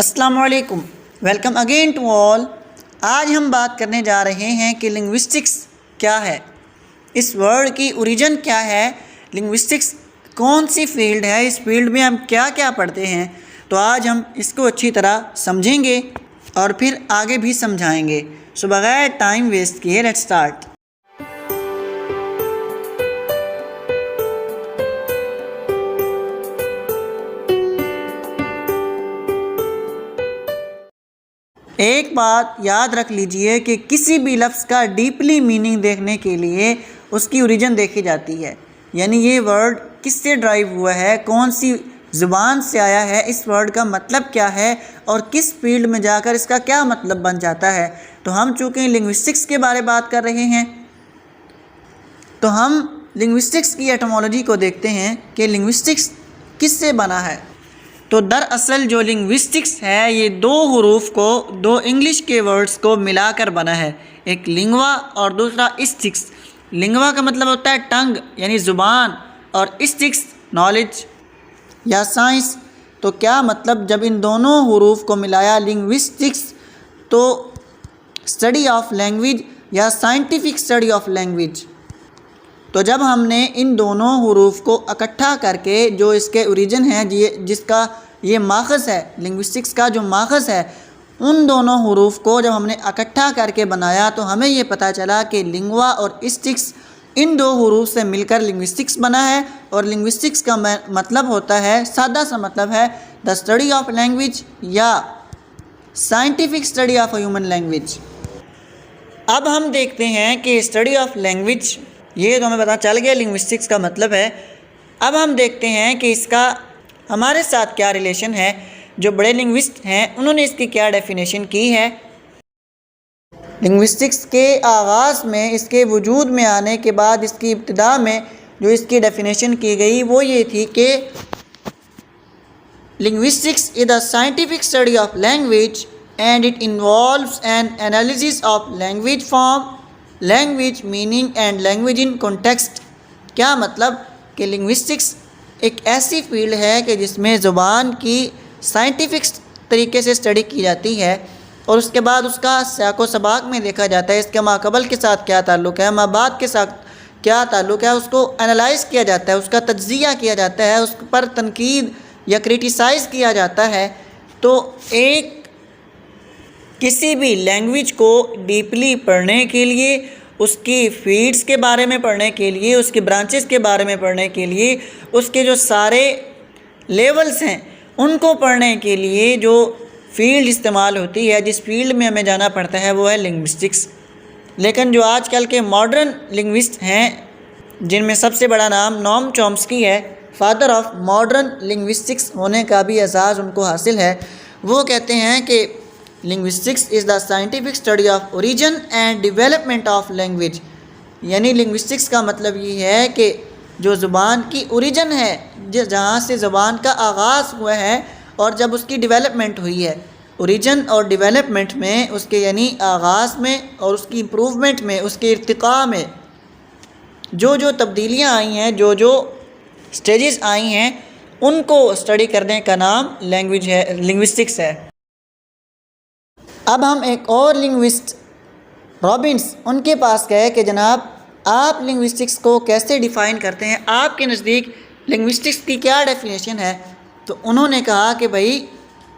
अस्सलामुअलैकुम, welcome again to all. आज हम बात करने जा रहे हैं कि लिंग्विस्टिक्स क्या है, इस वर्ड की ओरिजिन क्या है, लिंग्विस्टिक्स कौन सी फील्ड है, इस फील्ड में हम क्या क्या पढ़ते हैं। तो आज हम इसको अच्छी तरह समझेंगे और फिर आगे भी समझाएंगे। सो बगैर टाइम वेस्ट किए लेट्स स्टार्ट। एक बात याद रख लीजिए कि किसी भी लफ्ज़ का डीपली मीनिंग देखने के लिए उसकी ओरिजिन देखी जाती है, यानी ये वर्ड किससे ड्राइव हुआ है, कौन सी ज़ुबान से आया है, इस वर्ड का मतलब क्या है और किस फील्ड में जाकर इसका क्या मतलब बन जाता है। तो हम चूँकि लिंग्विस्टिक्स के बारे में बात कर रहे हैं तो हम लिंग्विस्टिक्स की एटमोलॉजी को देखते हैं कि लिंग्विस्टिक्स किससे बना है। तो दरअसल जो लिंग्विस्टिक्स है ये दो हरूफ को, दो इंग्लिश के वर्ड्स को मिलाकर बना है, एक लिंगवा और दूसरा स्टिक्स। लिंगवा का मतलब होता है टंग यानी ज़ुबान, और स्टिक्स नॉलेज या साइंस। तो क्या मतलब, जब इन दोनों हरूफ को मिलाया लिंग्विस्टिक्स तो स्टडी ऑफ लैंग्वेज या साइंटिफिक स्टडी ऑफ लैंग्वेज। तो जब हमने इन दोनों हरूफ को इकट्ठा करके जो इसके ओरिजिन है, जिसका ये माखज़ है, लिंग्विस्टिक्स का जो माखज़ है, उन दोनों हरूफ को जब हमने इकट्ठा करके बनाया तो हमें ये पता चला कि लिंगवा और स्टिक्स इन दो हरूफ से मिलकर लिंग्विस्टिक्स बना है। और लिंग्विस्टिक्स का मतलब होता है, सादा सा मतलब है, द स्टडी ऑफ लैंग्वेज या scientific study of human language. अब हम देखते हैं कि स्टडी ऑफ लैंग्वेज, ये तो हमें पता चल गया लिंग्विस्टिक्स का मतलब है। अब हम देखते हैं कि इसका हमारे साथ क्या रिलेशन है। जो बड़े लिंग्विस्ट हैं उन्होंने इसकी क्या डेफिनेशन की है। लिंग्विस्टिक्स के आगाज़ में, इसके वजूद में आने के बाद, इसकी इब्तिदा में जो इसकी डेफिनेशन की गई वो ये थी कि linguistics is the scientific study of language and it involves N analysis of language form, language meaning and language in context. क्या मतलब कि लिंग्विस्टिक्स एक ऐसी फील्ड है कि जिसमें ज़ुबान की साइंटिफिक तरीके से स्टडी की जाती है और उसके बाद उसका साको सबाक में देखा जाता है, इसके माक़बल के साथ क्या ताल्लुक़ है, माबाद के साथ क्या ताल्लुक़ है, उसको एनालाइज़ किया जाता है, उसका तज्ज़िया किया जाता है, उस पर तनकीद या क्रिटिसाइज़ किया जाता है। तो एक किसी भी लैंग्वेज को डीपली पढ़ने के लिए, उसकी फील्ड्स के बारे में पढ़ने के लिए, उसके ब्रांचेस के बारे में पढ़ने के लिए, उसके जो सारे लेवल्स हैं उनको पढ़ने के लिए जो फील्ड इस्तेमाल होती है, जिस फील्ड में हमें जाना पड़ता है, वो है लिंग्विस्टिक्स। लेकिन जो आजकल के मॉडर्न लिंग्विस्ट हैं, जिनमें सबसे बड़ा नाम नोम चॉम्स्की है, फादर ऑफ मॉडर्न लिंग्विस्टिक्स होने का भी एजाज़ उनको हासिल है, वो कहते हैं कि linguistics is the scientific study of origin and development of language. यानी लिंग्विस्टिक्स का मतलब ये है कि जो ज़ुबान की ओरिजिन है, जहाँ से ज़ुबान का आगाज़ हुआ है और जब उसकी डेवलपमेंट हुई है, ओरिजिन और डेवलपमेंट में, उसके यानी आगाज़ में और उसकी इम्प्रूवमेंट में, उसके इर्तिक़ा में जो जो तब्दीलियाँ आई हैं, जो जो स्टेजेस आई हैं, उनको स्टडी करने का नाम लैंग्वेज है, लिंग्विस्टिक्स है। अब हम एक और लिंग्विस्ट रॉबिन्स, उनके पास गए कि जनाब आप लिंग्विस्टिक्स को कैसे डिफ़ाइन करते हैं, आपके नज़दीक लिंग्विस्टिक्स की क्या डेफिनेशन है। तो उन्होंने कहा कि भाई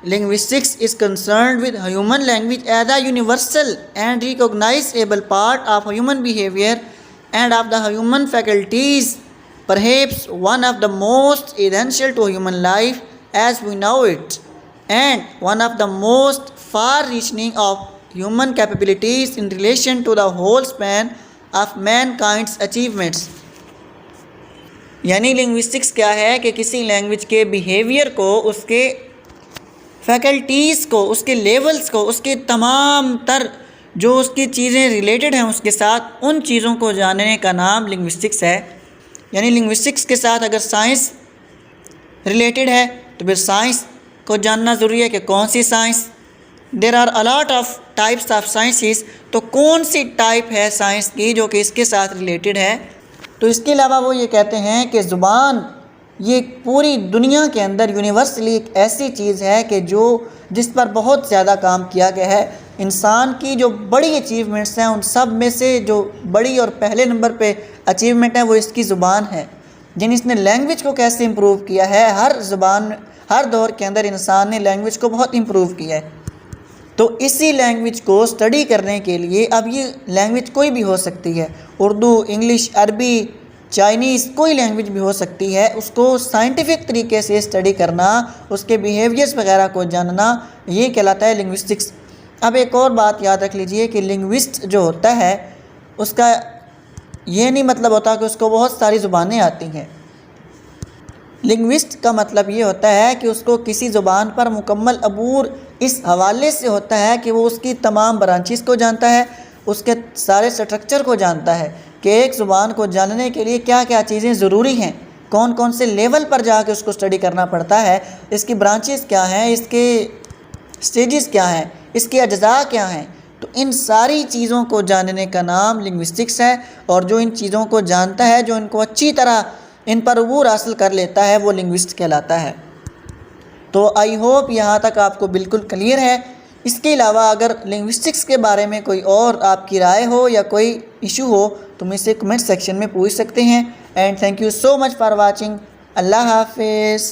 linguistics is concerned with human language as a universal and recognisable part of human behaviour and of the human faculties, perhaps one of the most essential to human life as we know it and one of the most far-reaching of human capabilities in relation to the whole span of mankind's achievements। यानी linguistics क्या है कि किसी language के behaviour को, उसके faculties को, उसके लेवल्स को, उसके तमाम तर जो उसकी चीज़ें रिलेटेड हैं उसके साथ, उन चीज़ों को जानने का नाम लिंग्विस्टिक्स है। यानी लिंग्विस्टिक्स के साथ अगर साइंस रिलेटेड है तो फिर साइंस को जानना ज़रूरी है कि कौन सी science. There are a lot of types of sciences, तो कौन सी टाइप है साइंस की जो कि इसके साथ रिलेटेड है। तो इसके अलावा वो ये कहते हैं कि ज़ुबान ये पूरी दुनिया के अंदर यूनिवर्सली एक ऐसी चीज़ है कि जिस पर बहुत ज़्यादा काम किया गया है। इंसान की जो बड़ी अचीवमेंट्स हैं उन सब में से जो बड़ी और पहले नंबर पे अचीवमेंट है वो इसकी ज़ुबान है। जिन इसने लैंग्वेज को कैसे इम्प्रूव किया है, हर दौर के अंदर इंसान ने लैंग्वेज को बहुत इम्प्रूव किया है। तो इसी लैंग्वेज को स्टडी करने के लिए, अब ये लैंग्वेज कोई भी हो सकती है, उर्दू, इंग्लिश, अरबी, चाइनीज़, कोई लैंग्वेज भी हो सकती है, उसको साइंटिफिक तरीके से स्टडी करना, उसके बिहेवियर्स वगैरह को जानना, ये कहलाता है लिंग्विस्टिक्स। अब एक और बात याद रख लीजिए कि लिंग्विस्ट जो होता है उसका ये नहीं मतलब होता कि उसको बहुत सारी ज़ुबानें आती हैं। लिंग्विस्ट का मतलब ये होता है कि उसको किसी ज़ुबान पर मुकम्मल अबूर इस हवाले से होता है कि वो उसकी तमाम ब्रांचेस को जानता है, उसके सारे स्ट्रक्चर को जानता है कि एक ज़ुबान को जानने के लिए क्या क्या चीज़ें ज़रूरी हैं, कौन कौन से लेवल पर जाके उसको स्टडी करना पड़ता है, इसकी ब्रांचेस क्या हैं, इसके स्टेजेस क्या हैं, इसके अज्जा क्या हैं। तो इन सारी चीज़ों को जानने का नाम लिंग्विस्टिक्स है। और जो इन चीज़ों को जानता है, जो इनको अच्छी तरह इन पर अबूर हासिल कर लेता है, वो लिंग्विस्ट कहलाता है। तो आई होप यहाँ तक आपको बिल्कुल क्लियर है। इसके अलावा अगर लिंग्विस्टिक्स के बारे में कोई और आपकी राय हो या कोई इशू हो तो मुझसे कमेंट सेक्शन में पूछ सकते हैं। And thank you so much for watching. अल्लाह हाफिज़।